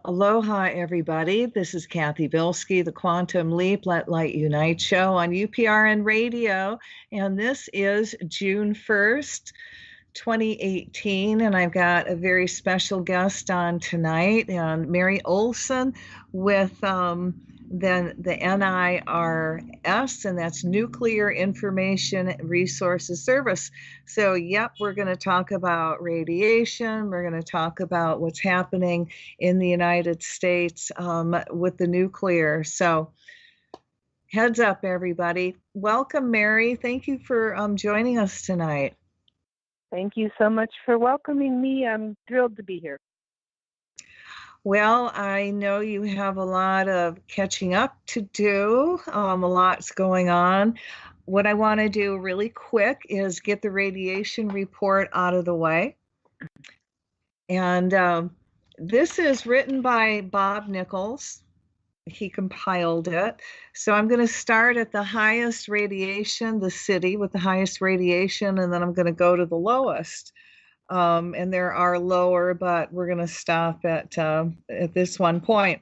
Aloha, everybody. This is Cathy Bilsky, the Quantum Leap Let Light Unite show on UPRN Radio. And this is June 1st, 2018. And I've got a very special guest on tonight, and Mary Olson with then the NIRS, and that's Nuclear Information Resources Service. So, yep, we're going to talk about radiation. We're going to talk about what's happening in the United States with the nuclear. So, heads up, everybody. Welcome, Mary. Thank you for joining us tonight. Thank you so much for welcoming me. I'm thrilled to be here. Well, I know you have a lot of catching up to do. A lot's going on. What I want to do really quick is get the radiation report out of the way. And this is written by Bob Nichols. He compiled it. So I'm going to start at the highest radiation, the city with the highest radiation, and then I'm going to go to the lowest. And there are lower, but we're going to stop at this one point.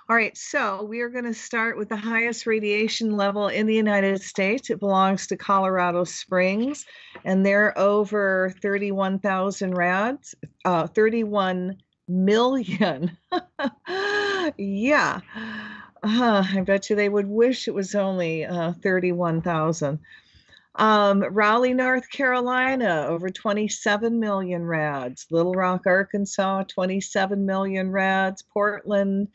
All right, so we are going to start with the highest radiation level in the United States. It belongs to Colorado Springs, and they're over 31,000 rads, 31 million. Yeah. I bet you they would wish it was only 31,000. Raleigh, North Carolina, over 27 million rads. Little Rock, Arkansas, 27 million rads. Portland,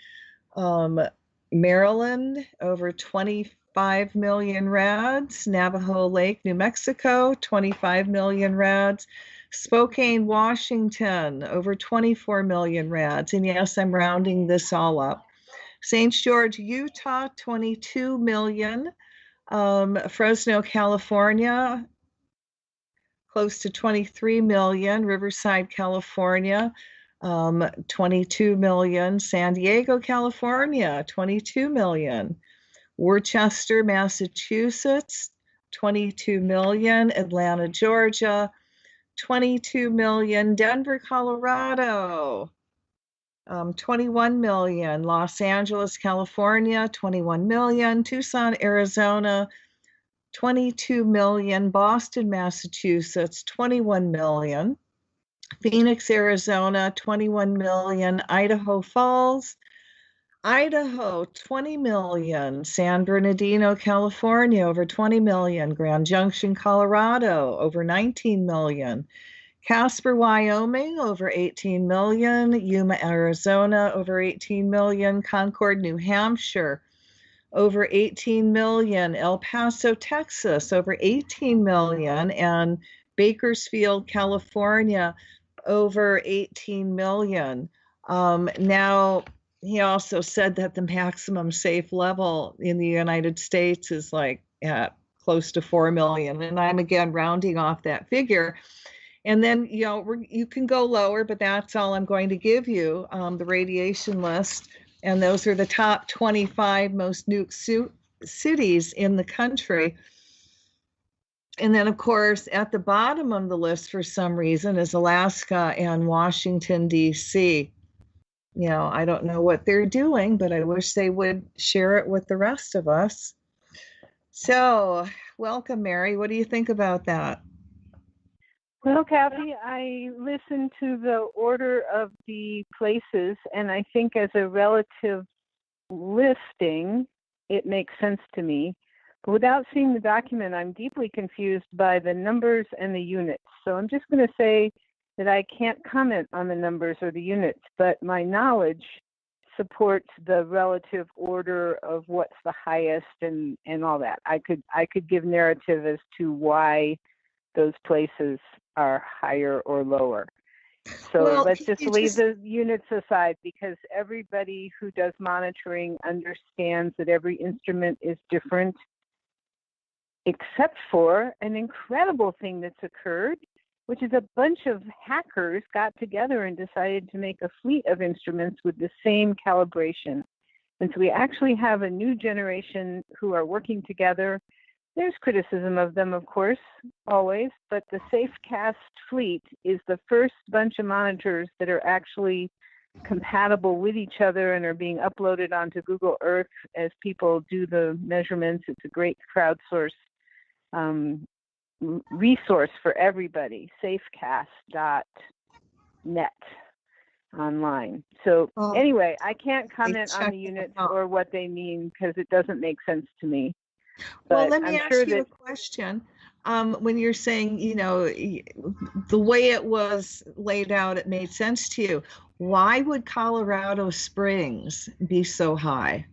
Maryland, over 25 million rads. Navajo Lake, New Mexico, 25 million rads. Spokane, Washington, over 24 million rads. And yes, I'm rounding this all up. St. George, Utah, 22 million. Fresno, California, close to 23 million. Riverside, California, 22 million. San Diego, California, 22 million. Worcester, Massachusetts, 22 million. Atlanta, Georgia, 22 million. Denver, Colorado, 21 million. Los Angeles, California, 21 million. Tucson, Arizona, 22 million. Boston, Massachusetts, 21 million. Phoenix, Arizona, 21 million. Idaho Falls, Idaho, 20 million. San Bernardino, California, over 20 million. Grand Junction, Colorado, over 19 million. Casper, Wyoming, over 18 million. Yuma, Arizona, over 18 million. Concord, New Hampshire, over 18 million. El Paso, Texas, over 18 million. And Bakersfield, California, over 18 million. Now, he also said that the maximum safe level in the United States is like at close to 4 million. And I'm again rounding off that figure. And then, you can go lower, but that's all I'm going to give you, the radiation list. And those are the top 25 most nuked cities in the country. And then, of course, at the bottom of the list, for some reason, is Alaska and Washington, D.C. I don't know what they're doing, but I wish they would share it with the rest of us. So, welcome, Mary. What do you think about that? Well, Cathy, I listened to the order of the places, and I think as a relative listing, it makes sense to me. But without seeing the document, I'm deeply confused by the numbers and the units. So I'm just going to say that I can't comment on the numbers or the units, but my knowledge supports the relative order of what's the highest and all that. I could give narrative as to why those places are higher or lower. So let's just leave the units aside, because everybody who does monitoring understands that every instrument is different, except for an incredible thing that's occurred, which is a bunch of hackers got together and decided to make a fleet of instruments with the same calibration. And so we actually have a new generation who are working together. There's criticism of them, of course, always, but the SafeCast fleet is the first bunch of monitors that are actually compatible with each other and are being uploaded onto Google Earth as people do the measurements. It's a great crowdsource resource for everybody, safecast.net online. So anyway, I can't comment on the units or what they mean because it doesn't make sense to me. Well, let me ask you a question. When you're saying, you know, the way it was laid out, it made sense to you. Why would Colorado Springs be so high?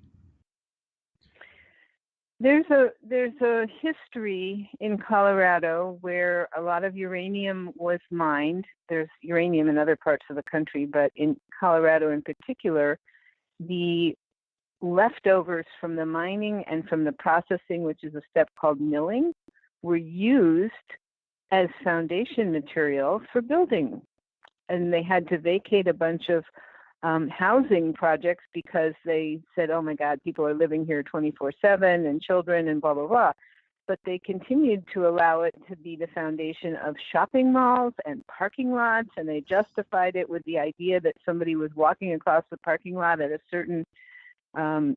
There's a history in Colorado where a lot of uranium was mined. There's uranium in other parts of the country, but in Colorado in particular, the leftovers from the mining and from the processing, which is a step called milling, were used as foundation material for building. And they had to vacate a bunch of housing projects because they said, oh my God, people are living here 24/7 and children and blah, blah, blah. But they continued to allow it to be the foundation of shopping malls and parking lots. And they justified it with the idea that somebody was walking across the parking lot at a certain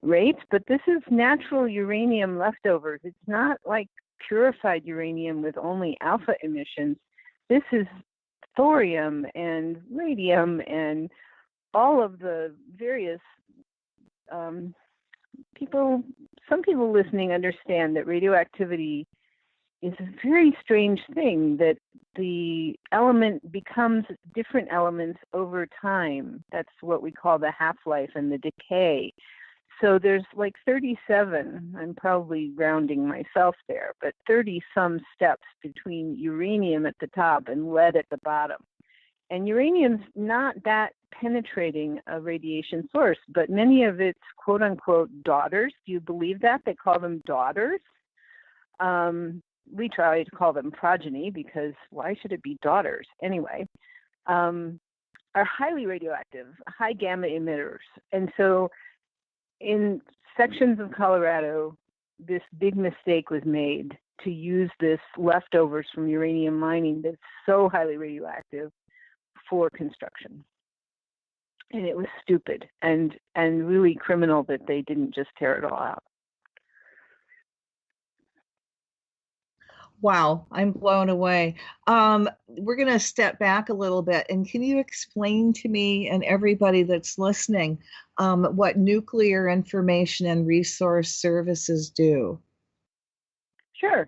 rate. But this is natural uranium leftovers. It's not like purified uranium with only alpha emissions. This is thorium and radium and all of the various people. Some people listening understand that radioactivity is a very strange thing, that the element becomes different elements over time. That's what we call the half-life and the decay. So there's like 37, I'm probably rounding myself there, but 30 some steps between uranium at the top and lead at the bottom. And uranium's not that penetrating a radiation source, but many of its quote unquote daughters, do you believe that? They call them daughters. We try to call them progeny because why should it be daughters? Anyway, are highly radioactive, high gamma emitters. And so in sections of Colorado, this big mistake was made to use this leftovers from uranium mining that's so highly radioactive for construction. And it was stupid and really criminal that they didn't just tear it all out. Wow, I'm blown away. We're going to step back a little bit. And can you explain to me and everybody that's listening what Nuclear Information and Resource Services do? Sure.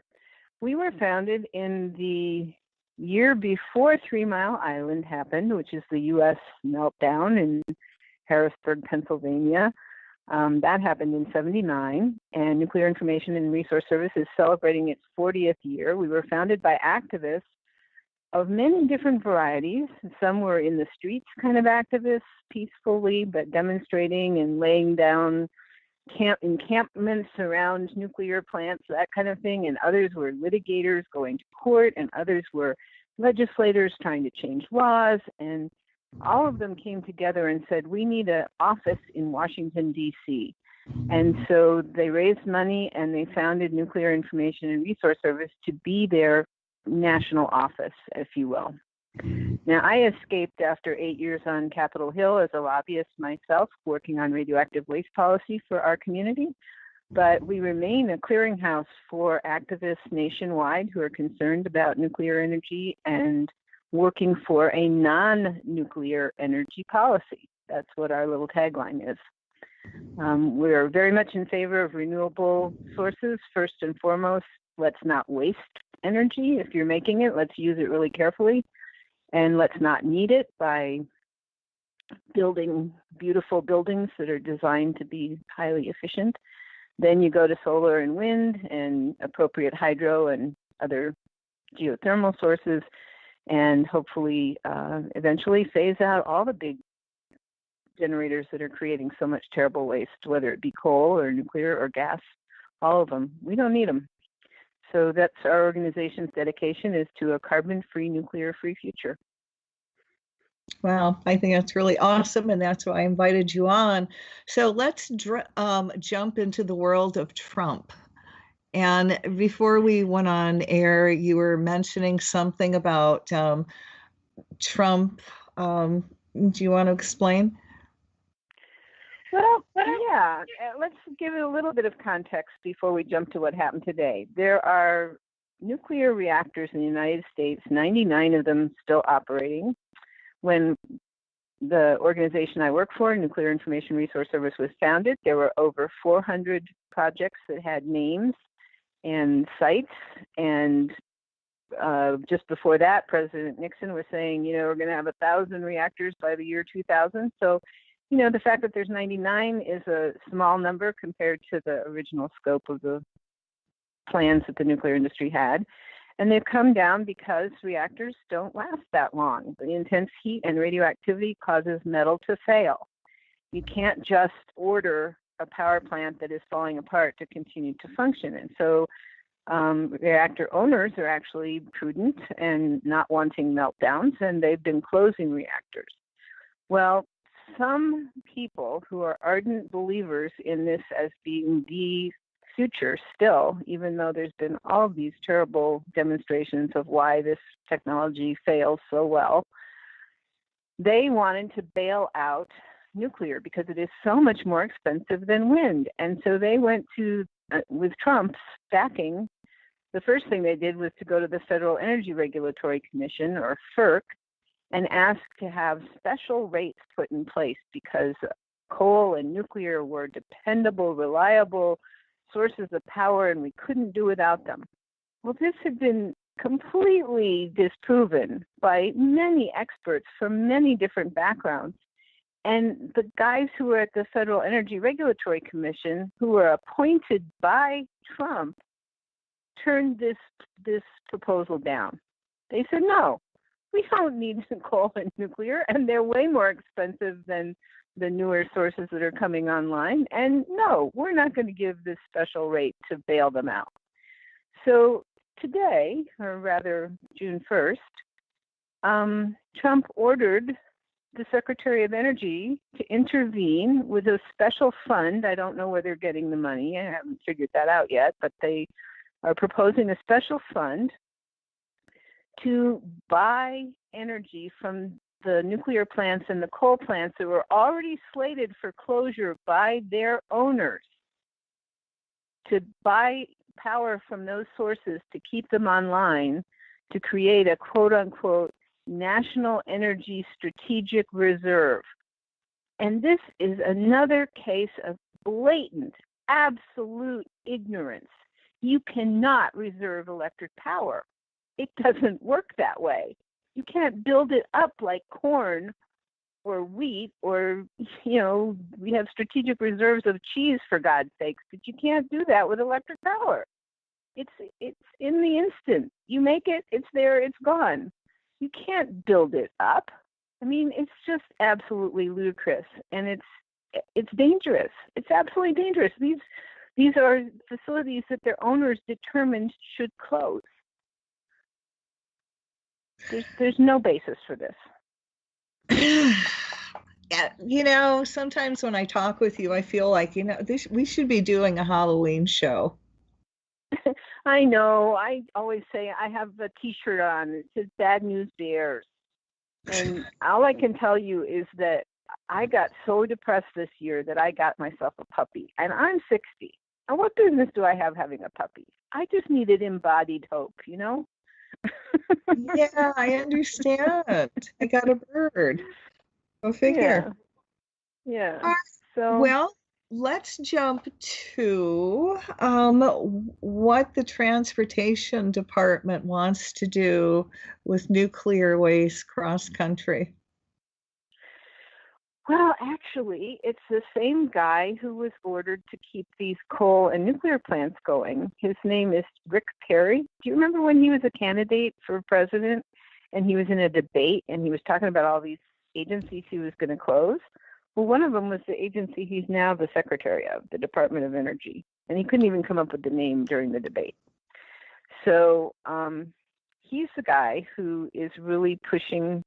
We were founded in the year before 3 Mile Island happened, which is the U.S. meltdown in Harrisburg, Pennsylvania. That happened in '79, and Nuclear Information and Resource Service is celebrating its 40th year. We were founded by activists of many different varieties. Some were in the streets kind of activists, peacefully, but demonstrating and laying down encampments around nuclear plants, that kind of thing. And others were litigators going to court, and others were legislators trying to change laws. And all of them came together and said, we need an office in Washington, D.C. And so they raised money and they founded Nuclear Information and Resource Service to be their national office, if you will. Now, I escaped after 8 years on Capitol Hill as a lobbyist myself, working on radioactive waste policy for our community. But we remain a clearinghouse for activists nationwide who are concerned about nuclear energy and working for a non-nuclear energy policy. That's what our little tagline is. We're very much in favor of renewable sources. First and foremost, let's not waste energy. If you're making it, let's use it really carefully. And let's not need it by building beautiful buildings that are designed to be highly efficient. Then you go to solar and wind and appropriate hydro and other geothermal sources, and hopefully eventually phase out all the big generators that are creating so much terrible waste, whether it be coal or nuclear or gas, all of them. We don't need them. So that's our organization's dedication, is to a carbon-free, nuclear-free future. Wow, I think that's really awesome, and that's why I invited you on. So let's jump into the world of Trump. And before we went on air, you were mentioning something about Trump. Do you want to explain? Well, yeah, let's give it a little bit of context before we jump to what happened today. There are nuclear reactors in the United States, 99 of them still operating. When the organization I work for, Nuclear Information Resource Service, was founded, there were over 400 projects that had names and sites. And just before that, President Nixon was saying, we're going to have 1,000 reactors by the year 2000. So, the fact that there's 99 is a small number compared to the original scope of the plans that the nuclear industry had. And they've come down because reactors don't last that long. The intense heat and radioactivity causes metal to fail. You can't just order a power plant that is falling apart to continue to function. And so reactor owners are actually prudent and not wanting meltdowns, and they've been closing reactors. Well, some people who are ardent believers in this as being the future still, even though there's been all of these terrible demonstrations of why this technology fails so well, they wanted to bail out nuclear because it is so much more expensive than wind. And so they went to, with Trump's backing, the first thing they did was to go to the Federal Energy Regulatory Commission, or FERC, and ask to have special rates put in place because coal and nuclear were dependable, reliable sources of power, and we couldn't do without them. Well, this had been completely disproven by many experts from many different backgrounds. And the guys who were at the Federal Energy Regulatory Commission, who were appointed by Trump, turned this proposal down. They said, no, we don't need coal and nuclear, and they're way more expensive than the newer sources that are coming online. And no, we're not going to give this special rate to bail them out. So today, or rather June 1st, Trump ordered the Secretary of Energy to intervene with a special fund. I don't know where they're getting the money. I haven't figured that out yet, but they are proposing a special fund to buy energy from the nuclear plants and the coal plants that were already slated for closure by their owners, to buy power from those sources to keep them online, to create a quote-unquote national energy strategic reserve. And this is another case of blatant, absolute ignorance. You cannot reserve electric power. It doesn't work that way. You can't build it up like corn or wheat, or, we have strategic reserves of cheese, for God's sakes, but you can't do that with electric power. It's in the instant. You make it, it's there, it's gone. You can't build it up. I mean, it's just absolutely ludicrous, and it's dangerous. It's absolutely dangerous. These are facilities that their owners determined should close. There's no basis for this. Yeah, sometimes when I talk with you, I feel like, we should be doing a Halloween show. I know. I always say I have a T-shirt on. It says "Bad News Bears," and all I can tell you is that I got so depressed this year that I got myself a puppy, and I'm 60. And what business do I have having a puppy? I just needed embodied hope, Yeah, I understand. I got a bird. Go figure. Yeah. So, well, let's jump to what the Transportation Department wants to do with nuclear waste cross country. Well, actually, it's the same guy who was ordered to keep these coal and nuclear plants going. His name is Rick Perry. Do you remember when he was a candidate for president and he was in a debate and he was talking about all these agencies he was going to close? Well, one of them was the agency he's now the secretary of, the Department of Energy. And he couldn't even come up with the name during the debate. So he's the guy who is really pushing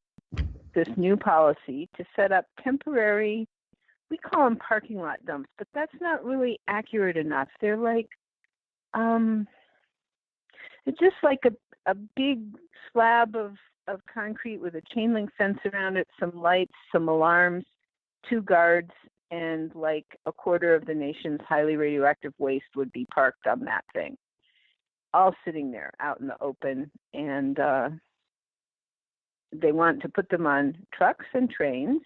this new policy to set up temporary, we call them parking lot dumps, but that's not really accurate enough. They're like, it's just like a big slab of concrete with a chain link fence around it, some lights, some alarms, 2 guards, and like a quarter of the nation's highly radioactive waste would be parked on that thing, all sitting there out in the open. And they want to put them on trucks and trains.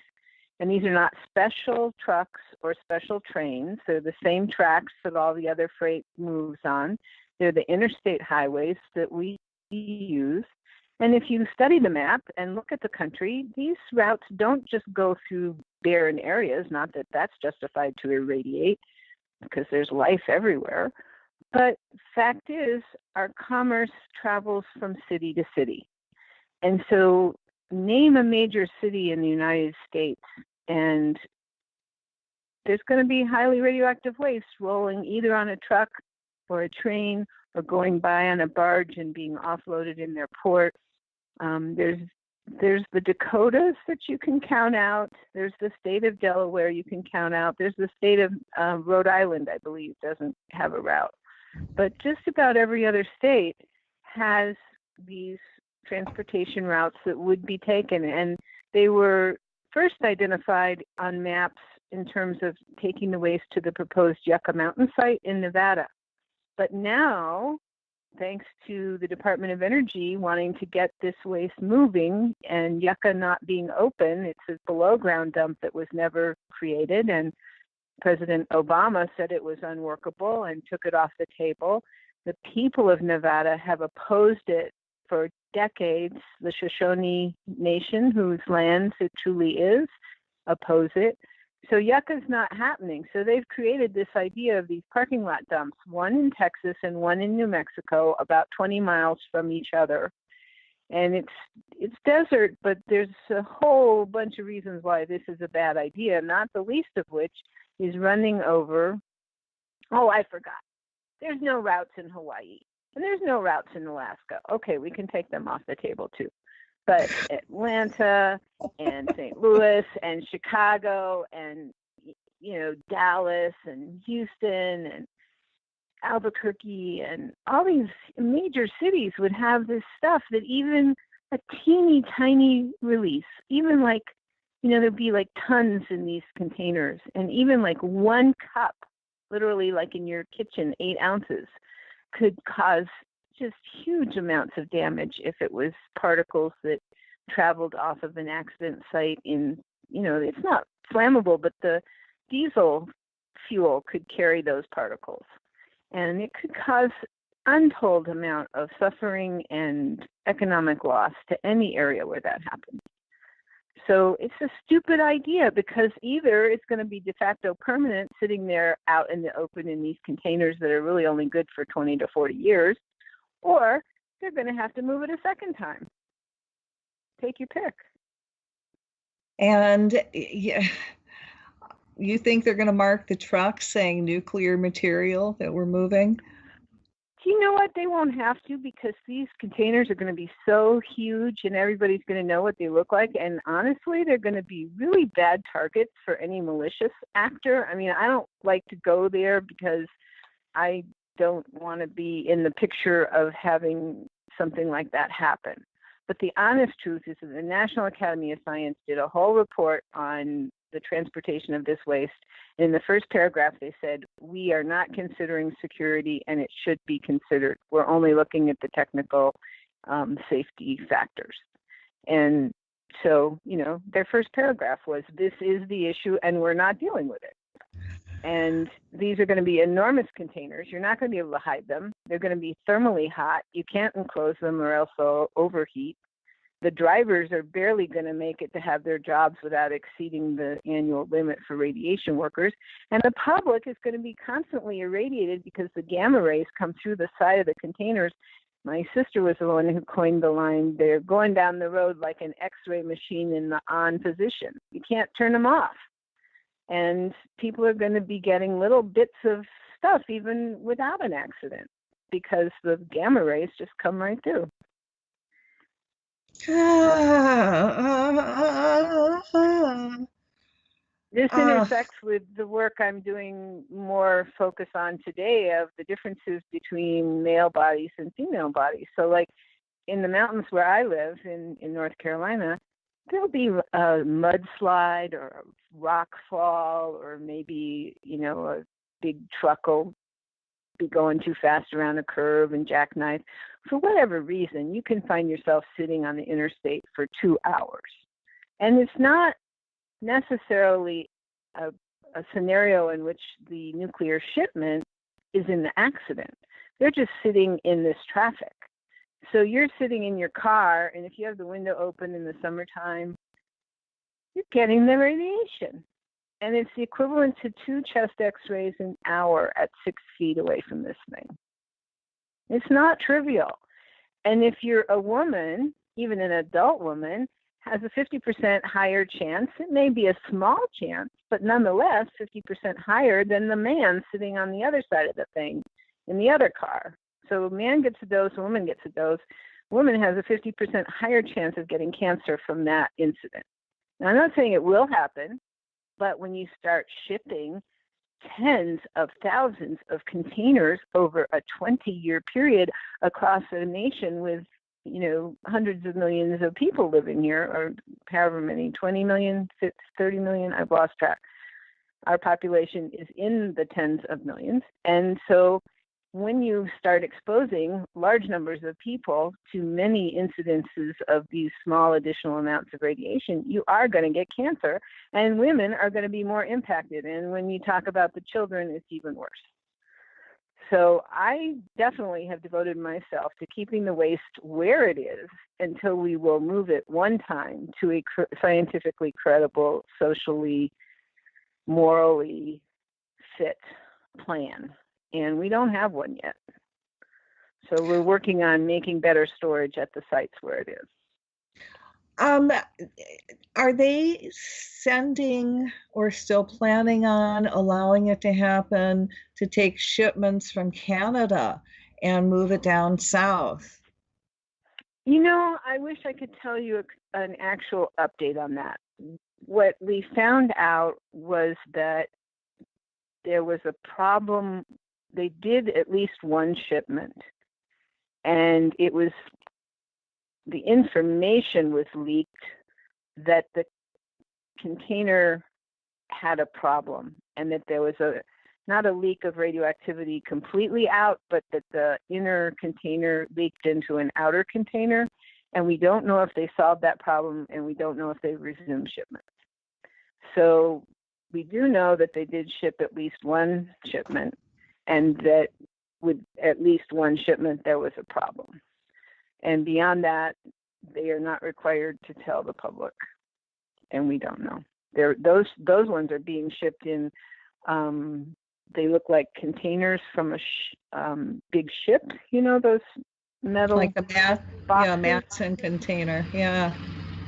And these are not special trucks or special trains. They're the same tracks that all the other freight moves on. They're the interstate highways that we use. And if you study the map and look at the country, these routes don't just go through barren areas, not that that's justified to irradiate, because there's life everywhere. But fact is, our commerce travels from city to city. And so name a major city in the United States, and there's going to be highly radioactive waste rolling either on a truck or a train or going by on a barge and being offloaded in their port. There's the Dakotas that you can count out. There's the state of Delaware you can count out. There's the state of Rhode Island, I believe, doesn't have a route. But just about every other state has these transportation routes that would be taken. And they were first identified on maps in terms of taking the waste to the proposed Yucca Mountain site in Nevada. But now, thanks to the Department of Energy wanting to get this waste moving and Yucca not being open, it's a below ground dump that was never created. And President Obama said it was unworkable and took it off the table. The people of Nevada have opposed it for decades. The Shoshone Nation, whose lands it truly is, oppose it. So Yucca's not happening. So they've created this idea of these parking lot dumps, one in Texas and one in New Mexico, about 20 miles from each other. And it's desert, but there's a whole bunch of reasons why this is a bad idea, not the least of which is running over, oh, I forgot. There's no routes in Hawaii, and there's no routes in Alaska. Okay, we can take them off the table too. But Atlanta and St. Louis and Chicago and, Dallas and Houston and Albuquerque and all these major cities would have this stuff that even a teeny tiny release, even like, there'd be like tons in these containers, and even like one cup, literally like in your kitchen, 8 ounces, could cause just huge amounts of damage if it was particles that traveled off of an accident site in, it's not flammable, but the diesel fuel could carry those particles. And it could cause untold amount of suffering and economic loss to any area where that happens. So it's a stupid idea, because either it's going to be de facto permanent sitting there out in the open in these containers that are really only good for 20 to 40 years, or they're going to have to move it a second time. Take your pick. And you think they're going to mark the truck saying nuclear material that we're moving? Do you know what? They won't have to, because these containers are going to be so huge and everybody's going to know what they look like. And honestly, they're going to be really bad targets for any malicious actor. I mean, I don't like to go there because I don't want to be in the picture of having something like that happen. But the honest truth is that the National Academy of Science did a whole report on the transportation of this waste. In the first paragraph, they said, we are not considering security and it should be considered. We're only looking at the technical safety factors. And so, their first paragraph was, this is the issue and we're not dealing with it. And these are going to be enormous containers. You're not going to be able to hide them. They're going to be thermally hot. You can't enclose them or else they'll overheat. The drivers are barely going to make it to have their jobs without exceeding the annual limit for radiation workers. And the public is going to be constantly irradiated because the gamma rays come through the side of the containers. My sister was the one who coined the line, they're going down the road like an X-ray machine in the on position. You can't turn them off. And people are going to be getting little bits of stuff even without an accident, because the gamma rays just come right through. This intersects with the work I'm doing more focus on today of the differences between male bodies and female bodies. So like in the mountains where I live in North Carolina, there'll be a mudslide or a rock fall, or maybe, a big truck will be going too fast around a curve and jackknife. For whatever reason, you can find yourself sitting on the interstate for 2 hours. And it's not necessarily a scenario in which the nuclear shipment is in the accident. They're just sitting in this traffic. So you're sitting in your car, and if you have the window open in the summertime, you're getting the radiation. And it's the equivalent to 2 chest x-rays an hour at 6 feet away from this thing. It's not trivial. And if you're a woman, even an adult woman, has a 50% higher chance. It may be a small chance, but nonetheless 50% higher than the man sitting on the other side of the thing in the other car. So a man gets a dose, a woman gets a dose. A woman has a 50% higher chance of getting cancer from that incident. Now, I'm not saying it will happen, but when you start shipping tens of thousands of containers over a 20-year period across a nation with, hundreds of millions of people living here, or however many, 20 million, 30 million, I've lost track. Our population is in the tens of millions. And so when you start exposing large numbers of people to many incidences of these small additional amounts of radiation, you are going to get cancer, and women are going to be more impacted. And when you talk about the children, it's even worse. So I definitely have devoted myself to keeping the waste where it is until we will move it one time to a scientifically credible, socially, morally fit plan. And we don't have one yet. So we're working on making better storage at the sites where it is. Are they sending or still planning on allowing it to happen to take shipments from Canada and move it down south? I wish I could tell you an actual update on that. What we found out was that there was a problem. They did at least one shipment, and the information was leaked that the container had a problem, and that there was not a leak of radioactivity completely out, but that the inner container leaked into an outer container. And we don't know if they solved that problem, and we don't know if they resumed shipments. So we do know that they did ship at least one shipment, and that with at least one shipment there was a problem. And beyond that, they are not required to tell the public, and we don't know. Those ones are being shipped in. They look like containers from a big ship. Those metal, like a mat, boxes. Yeah, Matson container. Yeah.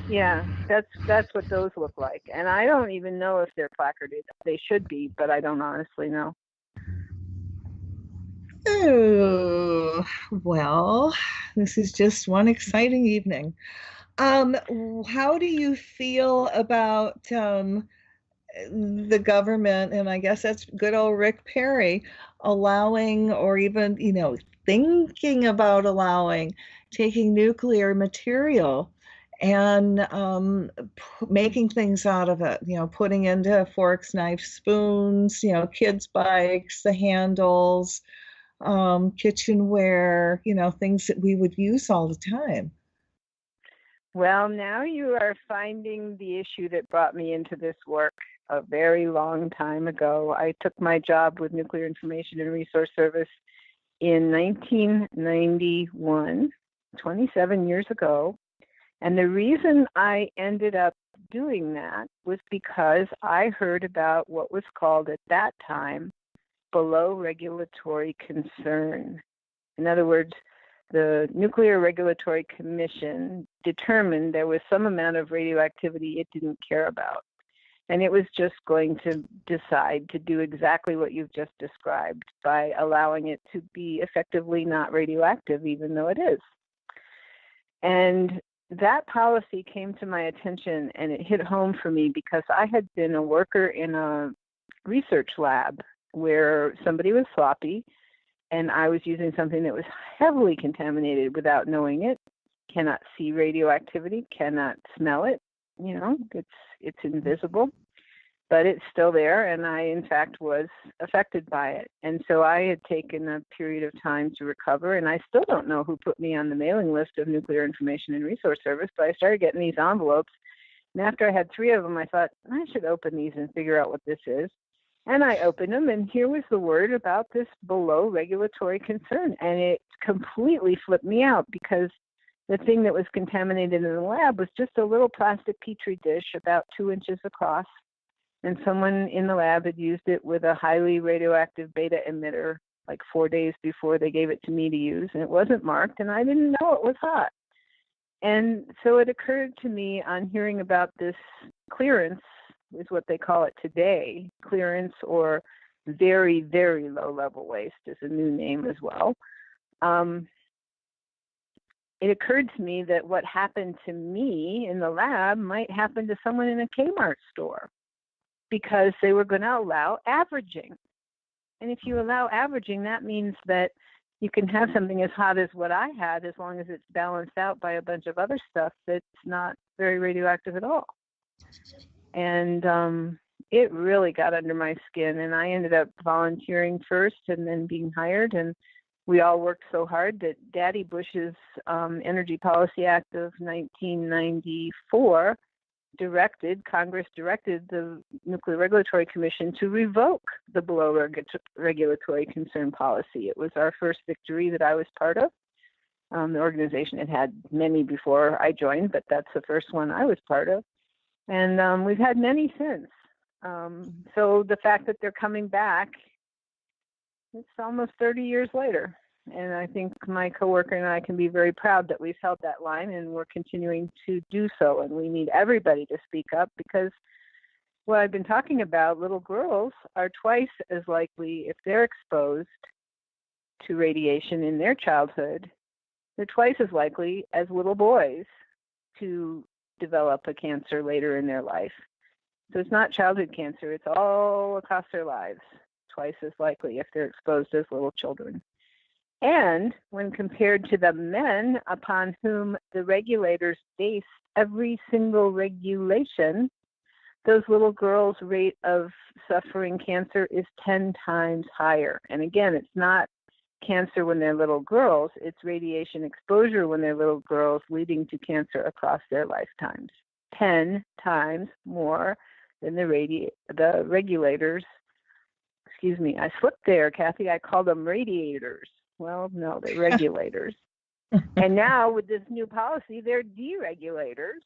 Yeah, that's what those look like. And I don't even know if they're placarded. They should be, but I don't honestly know. Oh, well, this is just one exciting evening. How do you feel about the government, and I guess that's good old Rick Perry, allowing, or even, thinking about allowing, taking nuclear material and making things out of it, putting into forks, knives, spoons, kids' bikes, the handles, kitchenware, things that we would use all the time? Well, now you are finding the issue that brought me into this work a very long time ago. I took my job with Nuclear Information and Resource Service in 1991, 27 years ago. And the reason I ended up doing that was because I heard about what was called at that time below regulatory concern. In other words, the Nuclear Regulatory Commission determined there was some amount of radioactivity it didn't care about. And it was just going to decide to do exactly what you've just described by allowing it to be effectively not radioactive, even though it is. And that policy came to my attention, and it hit home for me because I had been a worker in a research lab where somebody was sloppy, and I was using something that was heavily contaminated without knowing it, cannot see radioactivity, cannot smell it, it's invisible, but it's still there, and I, in fact, was affected by it. And so I had taken a period of time to recover, and I still don't know who put me on the mailing list of Nuclear Information and Resource Service, but I started getting these envelopes. And after I had 3 of them, I thought, I should open these and figure out what this is. And I opened them, and here was the word about this below regulatory concern. And it completely flipped me out, because the thing that was contaminated in the lab was just a little plastic petri dish about 2 inches across. And someone in the lab had used it with a highly radioactive beta emitter like 4 days before they gave it to me to use. And it wasn't marked, and I didn't know it was hot. And so it occurred to me on hearing about this clearance, is what they call it today, clearance, or very, very low level waste is a new name as well. It occurred to me that what happened to me in the lab might happen to someone in a Kmart store, because they were going to allow averaging. And if you allow averaging, that means that you can have something as hot as what I had, as long as it's balanced out by a bunch of other stuff that's not very radioactive at all. And it really got under my skin, and I ended up volunteering first and then being hired. And we all worked so hard that Daddy Bush's Energy Policy Act of 1994 Congress directed the Nuclear Regulatory Commission to revoke the below regulatory concern policy. It was our first victory that I was part of. The organization had many before I joined, but that's the first one I was part of. And we've had many since. So the fact that they're coming back, it's almost 30 years later. And I think my coworker and I can be very proud that we've held that line, and we're continuing to do so. And we need everybody to speak up, because what I've been talking about, little girls are twice as likely, if they're exposed to radiation in their childhood, they're twice as likely as little boys to develop a cancer later in their life. So it's not childhood cancer, it's all across their lives, twice as likely if they're exposed as little children. And when compared to the men upon whom the regulators base every single regulation, those little girls' rate of suffering cancer is 10 times higher. And again, it's not cancer when they're little girls, it's radiation exposure when they're little girls, leading to cancer across their lifetimes. 10 times more than the regulators. Excuse me, I slipped there, Cathy. I called them radiators. Well, no, they're regulators. And now with this new policy, they're deregulators.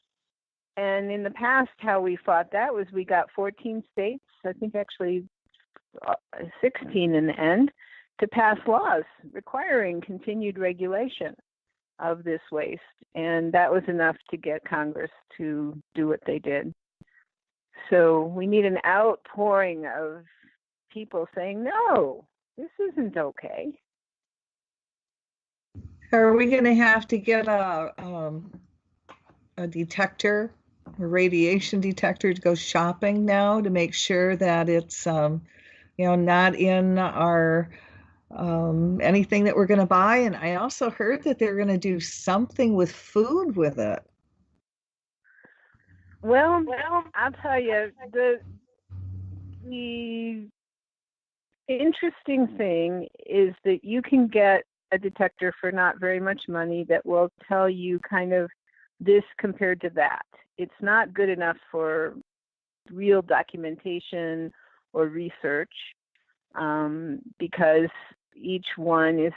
And in the past, how we fought that was we got 14 states, I think actually 16 in the end, to pass laws requiring continued regulation of this waste. And that was enough to get Congress to do what they did. So we need an outpouring of people saying, no, this isn't okay. Are we going to have to get a detector, a radiation detector, to go shopping now to make sure that it's, not in our anything that we're going to buy? And I also heard that they're going to do something with food with it. Well, I'll tell you, the interesting thing is that you can get a detector for not very much money that will tell you kind of this compared to that. It's not good enough for real documentation or research, because each one is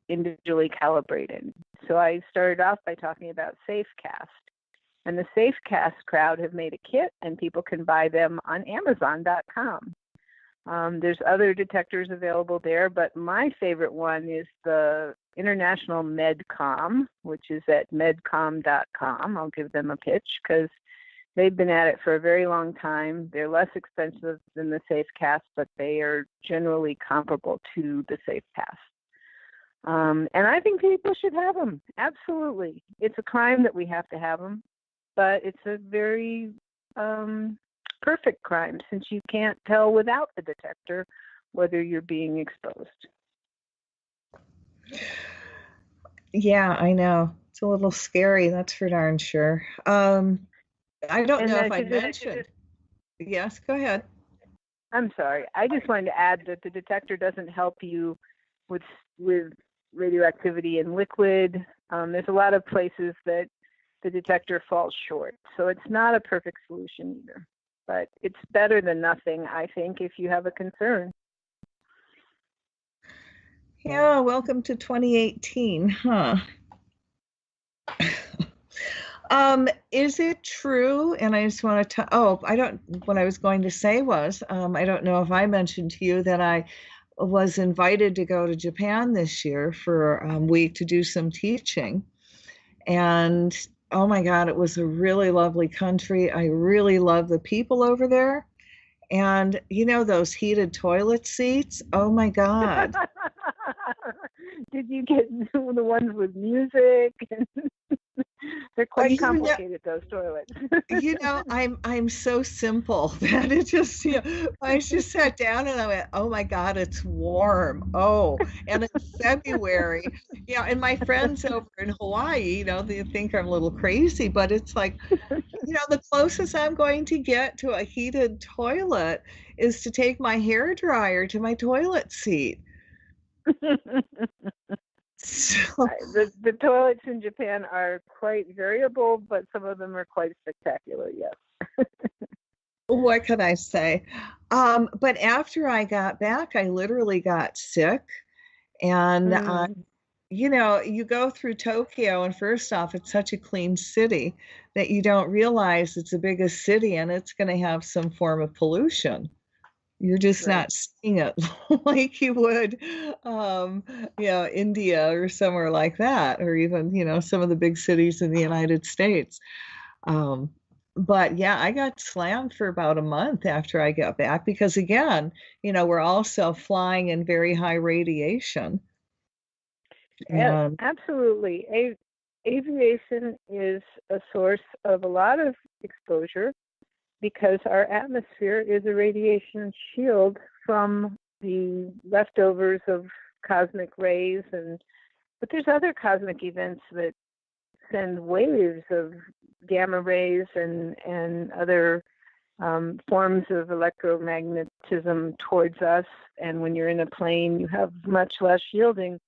individually calibrated. So I started off by talking about SafeCast. And the SafeCast crowd have made a kit, and people can buy them on Amazon.com. There's other detectors available there, but my favorite one is the International MedCom, which is at medcom.com. I'll give them a pitch because they've been at it for a very long time. They're less expensive than the SafeCast, but they are generally comparable to the SafeCast. And I think people should have them. Absolutely. It's a crime that we have to have them, but it's a very perfect crime, since you can't tell without the detector whether you're being exposed. Yeah, I know. It's a little scary, that's for darn sure. I don't And know if I 'cause mentioned. Yes, go ahead. I'm sorry. I just wanted to add that the detector doesn't help you with radioactivity in liquid. There's a lot of places that the detector falls short. So it's not a perfect solution either. But it's better than nothing, I think, if you have a concern. Yeah, welcome to 2018, huh? Is it true? And I just want to, what I was going to say was, I don't know if I mentioned to you that I was invited to go to Japan this year for a week to do some teaching. And oh my God, it was a really lovely country. I really love the people over there. And you know, those heated toilet seats? Oh my God. Did you get the ones with music? They're quite complicated, those toilets. I'm so simple that it just, I just sat down and I went, oh my God, it's warm. Oh, and in February, and my friends over in Hawaii, they think I'm a little crazy, but it's like, the closest I'm going to get to a heated toilet is to take my hair dryer to my toilet seat. So, the toilets in Japan are quite variable, but some of them are quite spectacular, yes. what can I say? But after I got back, I literally got sick. And, you go through Tokyo, and first off, it's such a clean city that you don't realize it's the biggest city and it's going to have some form of pollution. You're just Right. not seeing it like you would, India or somewhere like that, or even, some of the big cities in the United States. Um, but yeah, I got slammed for about a month after I got back because, again, we're also flying in very high radiation. And Absolutely. Aviation is a source of a lot of exposure because our atmosphere is a radiation shield from the leftovers of cosmic rays, but there's other cosmic events that send waves of gamma rays and other forms of electromagnetism towards us. And when you're in a plane, you have much less shielding.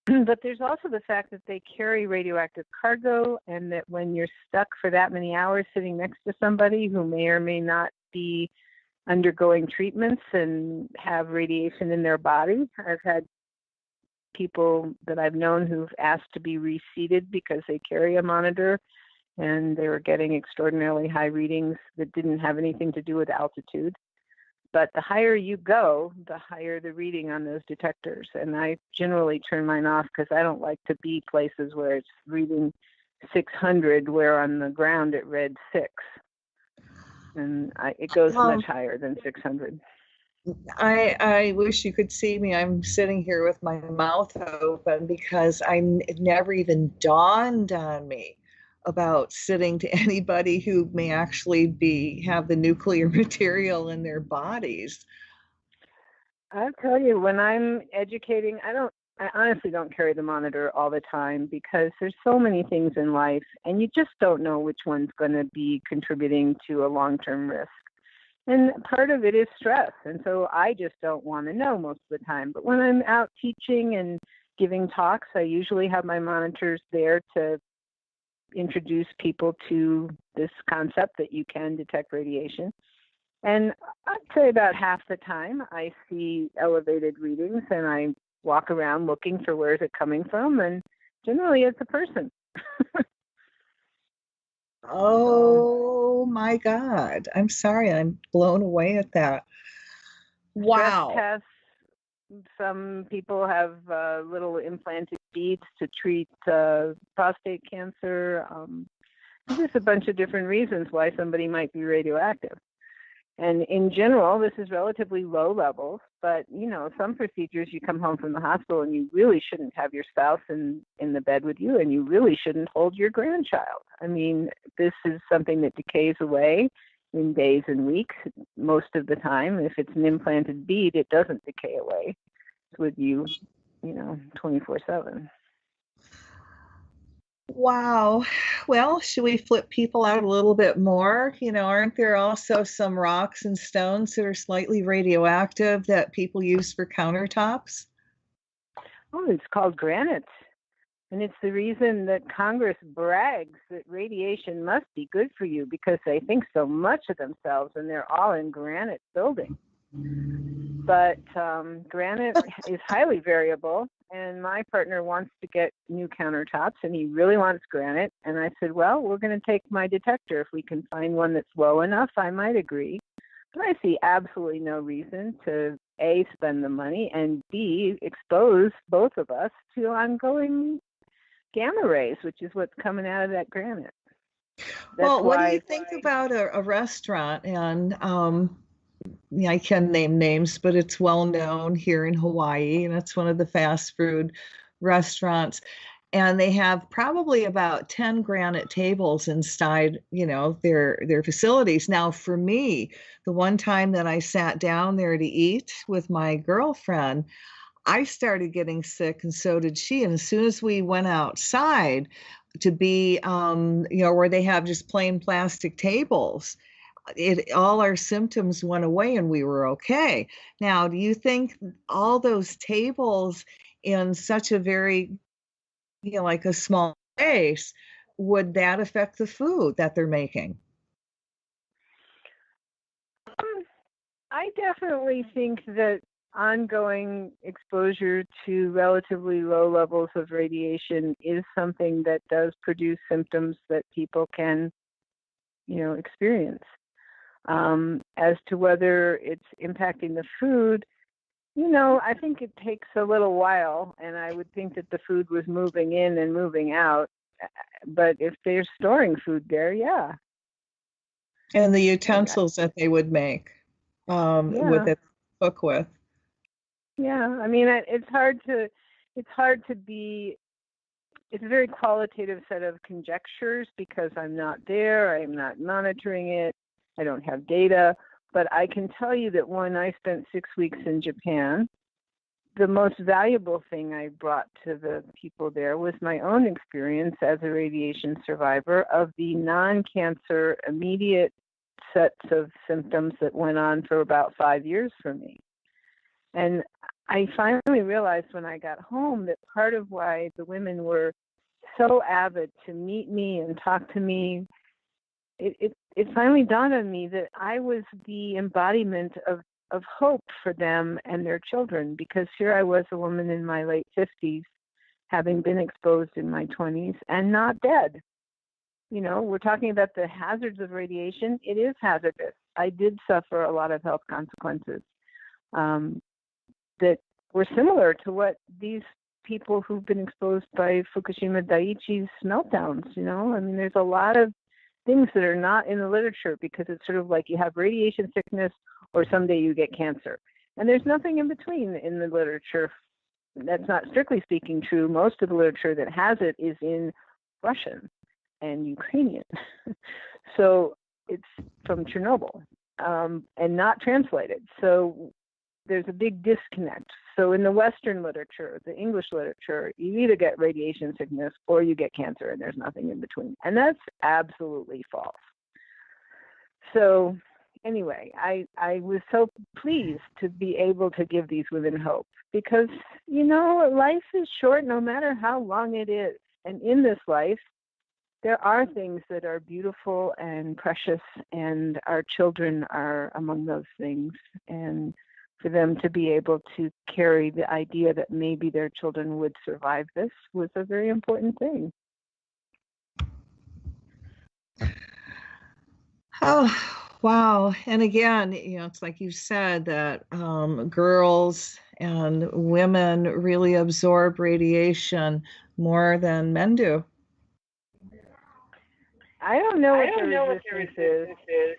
But there's also the fact that they carry radioactive cargo, and that when you're stuck for that many hours sitting next to somebody who may or may not be undergoing treatments and have radiation in their body, I've had people that I've known who've asked to be reseated because they carry a monitor and they were getting extraordinarily high readings that didn't have anything to do with altitude. But the higher you go, the higher the reading on those detectors. And I generally turn mine off because I don't like to be places where it's reading 600, where on the ground it read 6. And it goes much higher than 600. I wish you could see me. I'm sitting here with my mouth open because it never even dawned on me about sitting to anybody who may actually have the nuclear material in their bodies. I'll tell you, when I'm educating, I honestly don't carry the monitor all the time because there's so many things in life and you just don't know which one's going to be contributing to a long-term risk. And part of it is stress. And so I just don't want to know most of the time. But when I'm out teaching and giving talks, I usually have my monitors there to introduce people to this concept that you can detect radiation. And I'd say about half the time I see elevated readings and I walk around looking for where is it coming from, and generally it's a person. Oh my God. I'm sorry. I'm blown away at that. Wow. Stress tests. Some people have little implanted beads to treat prostate cancer. There's a bunch of different reasons why somebody might be radioactive. And in general, this is relatively low levels, but some procedures you come home from the hospital and you really shouldn't have your spouse in the bed with you, and you really shouldn't hold your grandchild. I mean, this is something that decays away in days and weeks most of the time. If it's an implanted bead, it doesn't decay away. It's with you, 24/7. Wow. Well, should we flip people out a little bit more? Aren't there also some rocks and stones that are slightly radioactive that people use for countertops? Oh, it's called granite. And it's the reason that Congress brags that radiation must be good for you because they think so much of themselves and they're all in granite buildings. But granite is highly variable, and my partner wants to get new countertops and he really wants granite. And I said, well, we're going to take my detector. If we can find one that's low enough, I might agree. But I see absolutely no reason to A, spend the money, and B, expose both of us to ongoing gamma rays, which is what's coming out of that granite. Well, what do you think about a restaurant? And I can name names, but it's well known here in Hawaii, and it's one of the fast food restaurants. And they have probably about 10 granite tables inside, their facilities. Now, for me, the one time that I sat down there to eat with my girlfriend, I started getting sick, and so did she. And as soon as we went outside to be, where they have just plain plastic tables, all our symptoms went away and we were okay. Now, do you think all those tables in such a very, like a small space, would that affect the food that they're making? I definitely think that ongoing exposure to relatively low levels of radiation is something that does produce symptoms that people can, experience. As to whether it's impacting the food, I think it takes a little while, and I would think that the food was moving in and moving out. But if they're storing food there, yeah. And the utensils that they would make with Yeah. it, cook with. Yeah. I mean, it's hard to be, it's a very qualitative set of conjectures because I'm not there, I'm not monitoring it, I don't have data. But I can tell you that when I spent 6 weeks in Japan, the most valuable thing I brought to the people there was my own experience as a radiation survivor of the non-cancer immediate sets of symptoms that went on for about 5 years for me. And I finally realized when I got home that part of why the women were so avid to meet me and talk to me, it finally dawned on me that I was the embodiment of hope for them and their children, because here I was, a woman in my late 50s, having been exposed in my 20s and not dead. We're talking about the hazards of radiation. It is hazardous. I did suffer a lot of health consequences that were similar to what these people who've been exposed by Fukushima Daiichi's meltdowns, I mean, there's a lot of things that are not in the literature because it's sort of like you have radiation sickness or someday you get cancer. And there's nothing in between in the literature. That's not strictly speaking true. Most of the literature that has it is in Russian and Ukrainian. So it's from Chernobyl and not translated. So there's a big disconnect. So in the Western literature, the English literature, you either get radiation sickness or you get cancer, and there's nothing in between. And that's absolutely false. So anyway, I was so pleased to be able to give these women hope because, life is short no matter how long it is. And in this life, there are things that are beautiful and precious, and our children are among those things. And for them to be able to carry the idea that maybe their children would survive this was a very important thing. Oh, wow. And again, it's like you said that girls and women really absorb radiation more than men do. I don't know what the resistance is.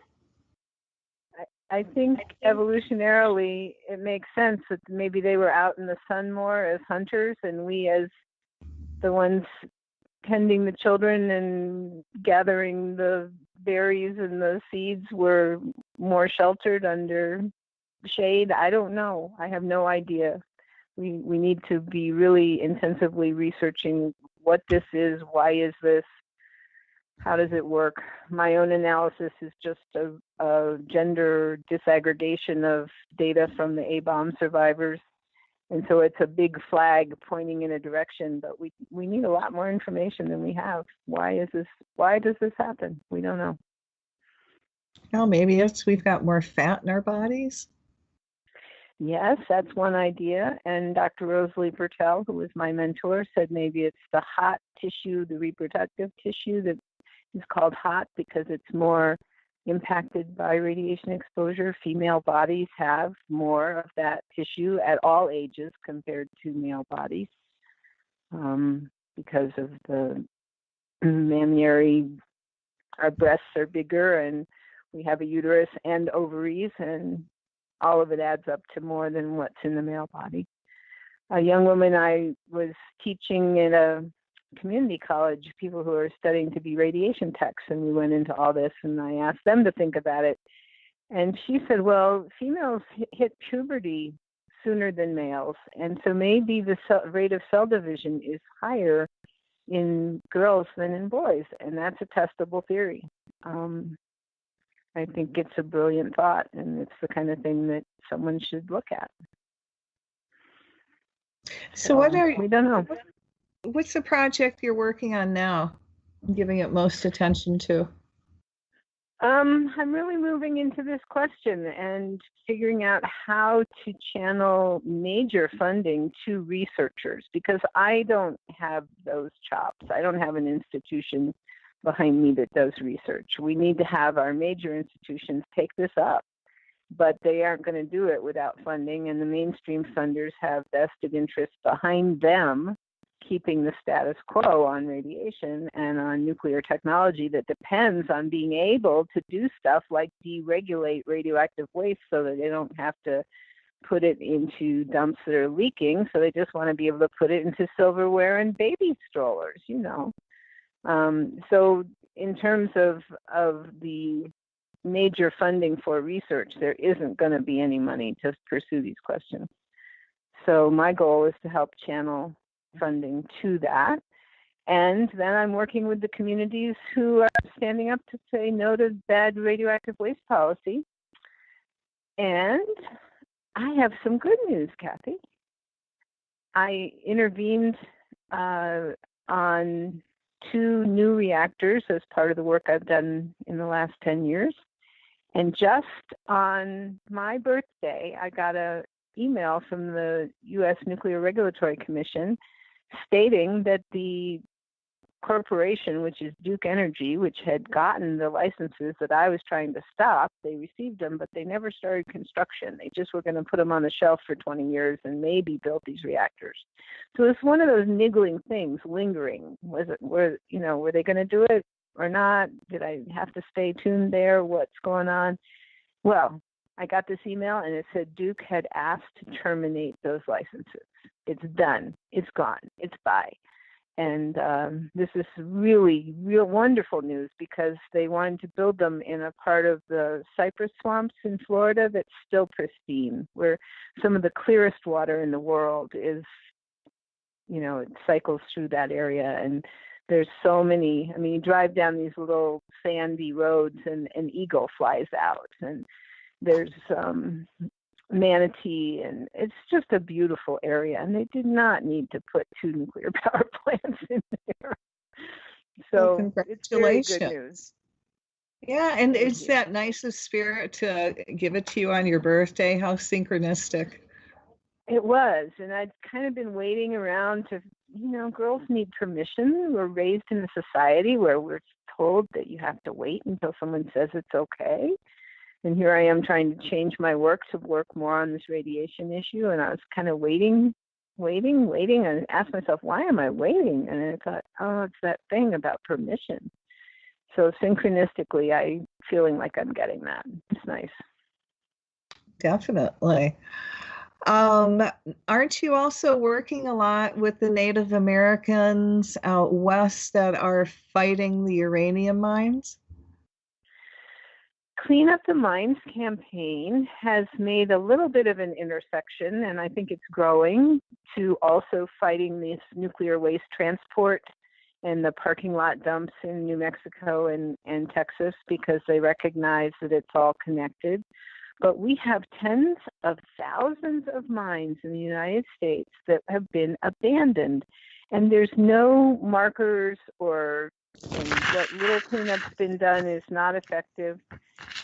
I think evolutionarily it makes sense that maybe they were out in the sun more as hunters, and we as the ones tending the children and gathering the berries and the seeds were more sheltered under shade. I don't know. I have no idea. We need to be really intensively researching what this is, why is this, how does it work. My own analysis is just a gender disaggregation of data from the A-bomb survivors. And so it's a big flag pointing in a direction, but we need a lot more information than we have. Why does this happen? We don't know. Oh, maybe we've got more fat in our bodies. Yes, that's one idea. And Dr. Rosalie Bertel, who was my mentor, said maybe it's the hot tissue, the reproductive tissue that is called hot because it's more impacted by radiation exposure. Female bodies have more of that tissue at all ages compared to male bodies because of the mammary, our breasts are bigger and we have a uterus and ovaries, and all of it adds up to more than what's in the male body. A young woman I was teaching in a community college, people who are studying to be radiation techs, and we went into all this, and I asked them to think about it. And she said, well, females hit puberty sooner than males, and so maybe the rate of cell division is higher in girls than in boys, and that's a testable theory. I think it's a brilliant thought, and it's the kind of thing that someone should look at. So we don't know. What's the project you're working on now, giving it most attention to? I'm really moving into this question and figuring out how to channel major funding to researchers, because I don't have those chops. I don't have an institution behind me that does research. We need to have our major institutions take this up, but they aren't going to do it without funding, and the mainstream funders have vested interests behind them keeping the status quo on radiation and on nuclear technology that depends on being able to do stuff like deregulate radioactive waste so that they don't have to put it into dumps that are leaking. So they just want to be able to put it into silverware and baby strollers, you know. So in terms of the major funding for research, there isn't going to be any money to pursue these questions. So my goal is to help channel funding to that. And then I'm working with the communities who are standing up to say no to bad radioactive waste policy. And I have some good news, Cathy. I intervened on 2 new reactors as part of the work I've done in the last 10 years. And just on my birthday, I got an email from the U.S. Nuclear Regulatory Commission stating that the corporation, which is Duke Energy, which had gotten the licenses that I was trying to stop, they received them, but they never started construction. They just were going to put them on the shelf for 20 years and maybe build these reactors. So it's one of those niggling things lingering. Were they going to do it or not? Did I have to stay tuned there? What's going on? Well, I got this email and it said Duke had asked to terminate those licenses. It's done. It's gone. It's by. And this is really, real wonderful news because they wanted to build them in a part of the cypress swamps in Florida that's still pristine, where some of the clearest water in the world is, it cycles through that area. And there's so many, you drive down these little sandy roads and an eagle flies out. And there's manatee, and it's just a beautiful area, and they did not need to put 2 nuclear power plants in there. So congratulations. It's very good news. Yeah, and it's that nice of spirit to give it to you on your birthday. How synchronistic. It was, and I'd kind of been waiting around to, girls need permission. We're raised in a society where we're told that you have to wait until someone says it's okay. And here I am trying to change my work to work more on this radiation issue. And I was kind of waiting, and asked myself, why am I waiting? And I thought, oh, it's that thing about permission. So synchronistically, I'm feeling like I'm getting that. It's nice. Definitely. Aren't you also working a lot with the Native Americans out west that are fighting the uranium mines? Clean Up the Mines campaign has made a little bit of an intersection, and I think it's growing, to also fighting this nuclear waste transport and the parking lot dumps in New Mexico and Texas, because they recognize that it's all connected. But we have tens of thousands of mines in the United States that have been abandoned, and there's no markers, and what little cleanup's been done is not effective.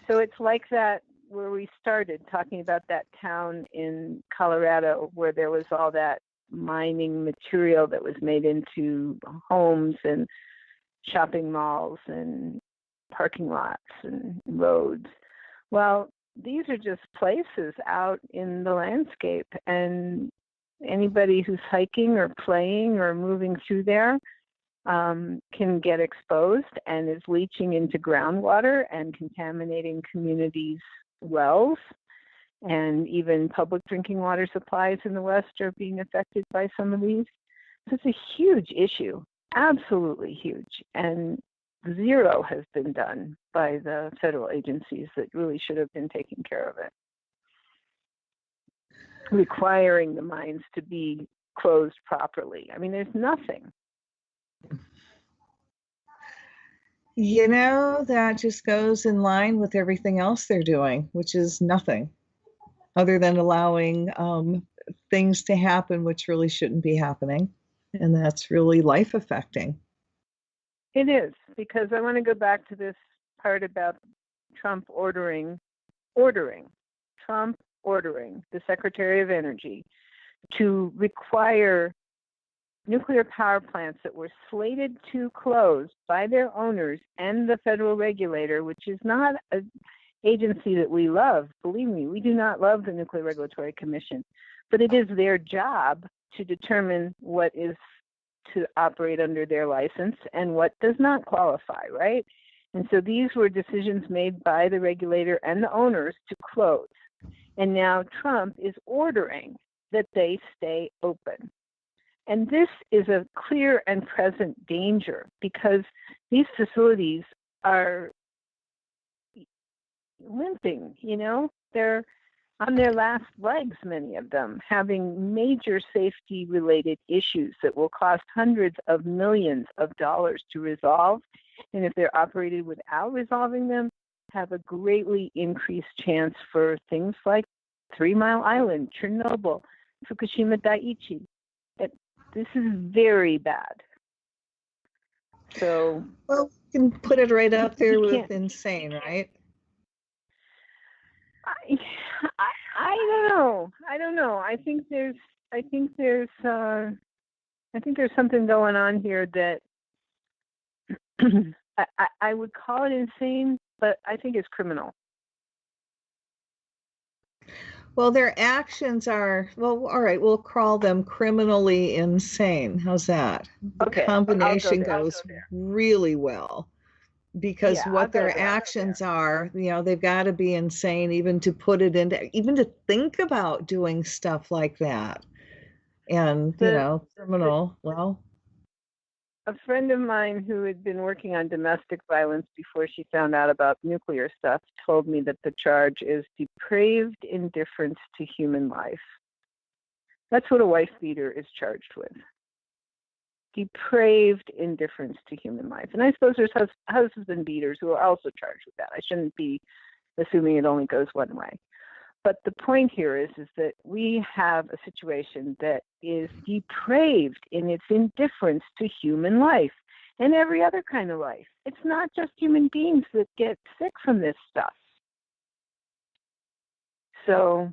So it's like that where we started talking about that town in Colorado where there was all that mining material that was made into homes and shopping malls and parking lots and roads. Well, these are just places out in the landscape, and anybody who's hiking or playing or moving through there can get exposed and is leaching into groundwater and contaminating communities' wells. And even public drinking water supplies in the West are being affected by some of these. So it's a huge issue, absolutely huge. And zero has been done by the federal agencies that really should have been taking care of it. Requiring the mines to be closed properly. I mean, there's nothing. You know, that just goes in line with everything else they're doing, which is nothing other than allowing things to happen which really shouldn't be happening. And that's really life affecting. It is, because I want to go back to this part about Trump ordering the Secretary of Energy to require nuclear power plants that were slated to close by their owners and the federal regulator, which is not an agency that we love. Believe me, we do not love the Nuclear Regulatory Commission, but it is their job to determine what is to operate under their license and what does not qualify, right? And so these were decisions made by the regulator and the owners to close. And now Trump is ordering that they stay open. And this is a clear and present danger, because these facilities are limping, you know, they're on their last legs, many of them, having major safety related issues that will cost hundreds of millions of dollars to resolve. And if they're operated without resolving them, have a greatly increased chance for things like 3 Mile Island, Chernobyl, Fukushima Daiichi. This is very bad. So, well, you can put it right up there with insane, right? I don't know. I think there's something going on here that I would call it insane, but I think it's criminal. Well, their actions are, well, all right, we'll call them criminally insane. How's that? The combination goes really well, because what their actions are, you know, they've got to be insane even to put it into, even to think about doing stuff like that. And, you know, criminal, well. A friend of mine who had been working on domestic violence before she found out about nuclear stuff told me that the charge is depraved indifference to human life. That's what a wife beater is charged with. Depraved indifference to human life. And I suppose there's husband beaters who are also charged with that. I shouldn't be assuming it only goes one way. But the point here is that we have a situation that is depraved in its indifference to human life and every other kind of life. It's not just human beings that get sick from this stuff. So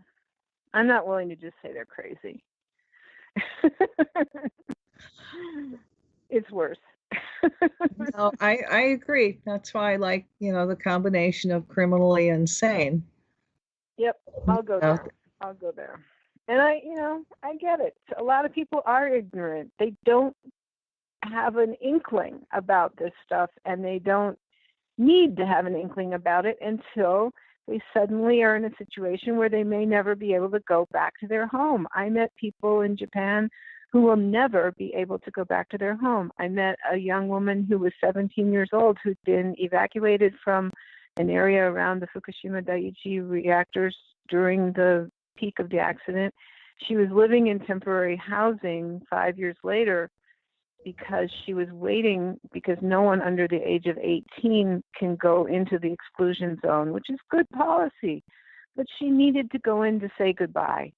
I'm not willing to just say they're crazy. It's worse. No, I agree. That's why I like, you know, the combination of criminally insane. Yep, I'll go there. And I get it. A lot of people are ignorant. They don't have an inkling about this stuff, and they don't need to have an inkling about it until they suddenly are in a situation where they may never be able to go back to their home. I met people in Japan who will never be able to go back to their home. I met a young woman who was 17 years old who'd been evacuated from an area around the Fukushima Daiichi reactors during the peak of the accident. She was living in temporary housing 5 years later because she was waiting, because no one under the age of 18 can go into the exclusion zone, which is good policy. But she needed to go in to say goodbye.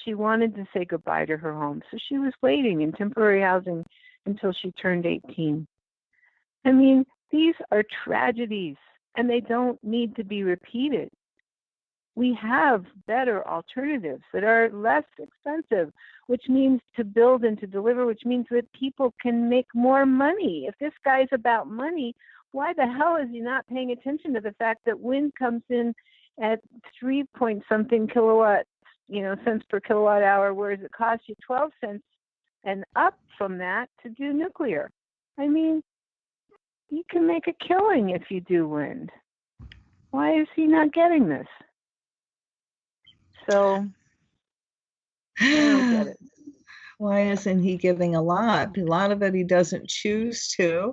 She wanted to say goodbye to her home. So she was waiting in temporary housing until she turned 18. I mean, these are tragedies, and they don't need to be repeated. We have better alternatives that are less expensive, which means to build and to deliver, which means that people can make more money. If this guy's about money, why the hell is he not paying attention to the fact that wind comes in at 3 point something cents per kilowatt hour, whereas it costs you 12 cents and up from that to do nuclear? I mean, you can make a killing if you do wind. Why is he not getting this? So I don't get it. Why isn't he giving a lot? A lot of it he doesn't choose to.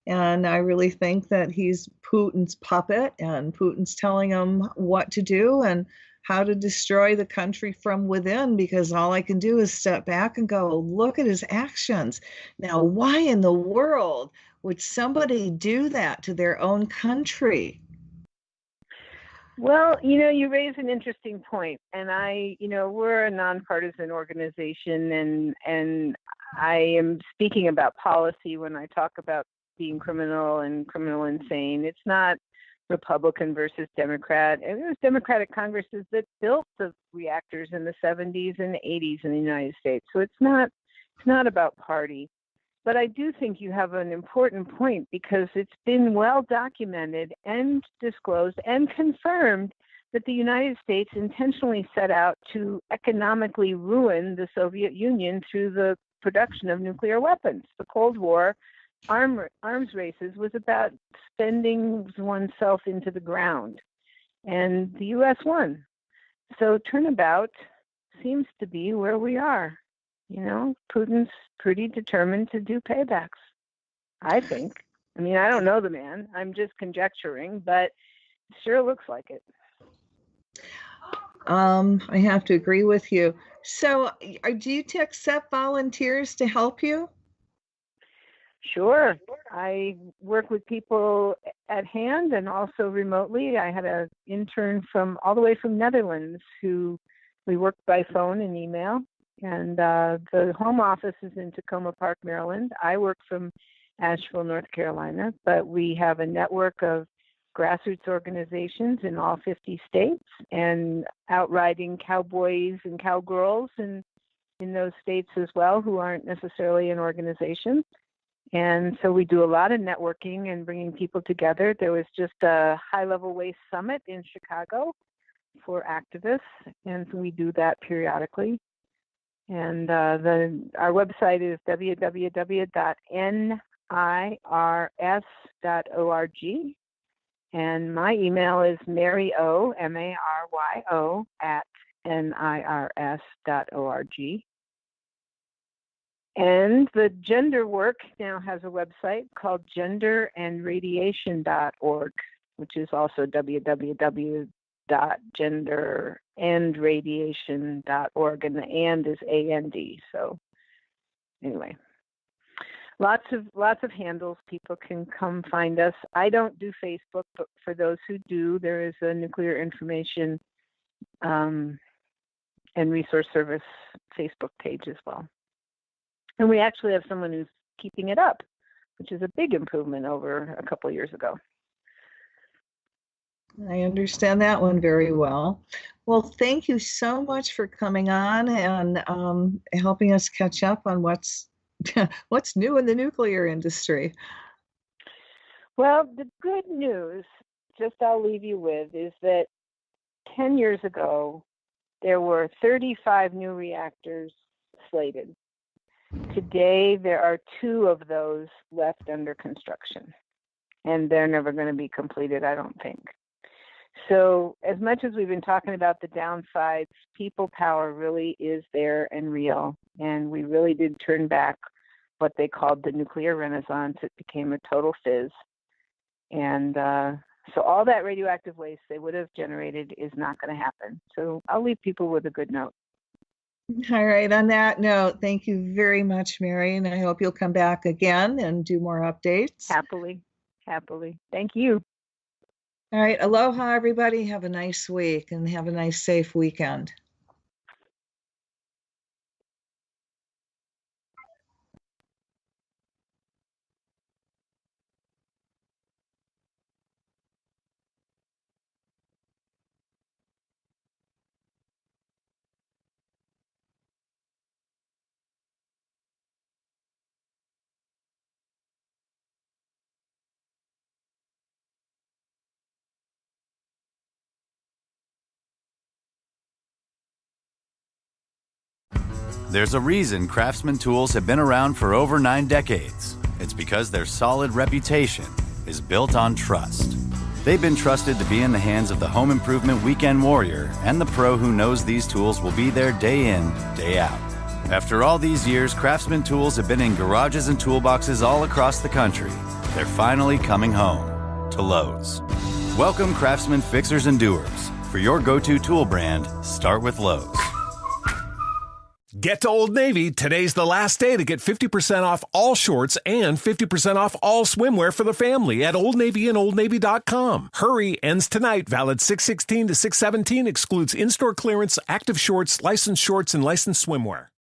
And I really think that he's Putin's puppet, and Putin's telling him what to do and how to destroy the country from within, because all I can do is step back and go, look at his actions. Now, why in the world would somebody do that to their own country? Well, you raise an interesting point, and we're a nonpartisan organization, and I am speaking about policy when I talk about being criminal and criminal insane. It's not Republican versus Democrat. And it was Democratic Congresses that built the reactors in the 70s and 80s in the United States. So it's not about party. But I do think you have an important point, because it's been well documented and disclosed and confirmed that the United States intentionally set out to economically ruin the Soviet Union through the production of nuclear weapons. The Cold War arms races was about spending oneself into the ground, and the U.S. won. So turnabout seems to be where we are. Putin's pretty determined to do paybacks, I think. I mean, I don't know the man. I'm just conjecturing, but it sure looks like it. I have to agree with you. So do you accept volunteers to help you? Sure. I work with people at hand and also remotely. I had an intern all the way from Netherlands who we worked by phone and email. And the home office is in Tacoma Park, Maryland. I work from Asheville, North Carolina, but we have a network of grassroots organizations in all 50 states, and outriding cowboys and cowgirls in those states as well, who aren't necessarily an organization. And so we do a lot of networking and bringing people together. There was just a high-level waste summit in Chicago for activists, and so we do that periodically. And our website is www.nirs.org. And my email is maryo, M-A-R-Y-O, @nirs.org. And the gender work now has a website called genderandradiation.org, which is also www.genderandradiation.org, and the and is A-N-D. So anyway, lots of handles. People can come find us. I don't do Facebook, but for those who do, there is a Nuclear Information and Resource Service Facebook page as well. And we actually have someone who's keeping it up, which is a big improvement over a couple of years ago. I understand that one very well. Well, thank you so much for coming on and helping us catch up on what's new in the nuclear industry. Well, the good news, I'll leave you with, is that 10 years ago, there were 35 new reactors slated. Today, there are 2 of those left under construction, and they're never going to be completed, I don't think. So as much as we've been talking about the downsides, people power really is there and real, and we really did turn back what they called the nuclear renaissance. It became a total fizz. And So all that radioactive waste they would have generated is not going to happen. So I'll leave people with a good note. All right. On that note, thank you very much, Mary, and I hope you'll come back again and do more updates. Happily. Thank you. All right. Aloha, everybody. Have a nice week and have a nice, safe weekend. There's a reason Craftsman tools have been around for over 9 decades. It's because their solid reputation is built on trust. They've been trusted to be in the hands of the home improvement weekend warrior and the pro who knows these tools will be there day in, day out. After all these years, Craftsman tools have been in garages and toolboxes all across the country. They're finally coming home to Lowe's. Welcome, Craftsman fixers and doers. For your go-to tool brand, start with Lowe's. Get to Old Navy. Today's the last day to get 50% off all shorts and 50% off all swimwear for the family at Old Navy and OldNavy.com. Hurry, ends tonight. Valid 6/16 to 6/17. Excludes in-store clearance, active shorts, licensed shorts, and licensed swimwear.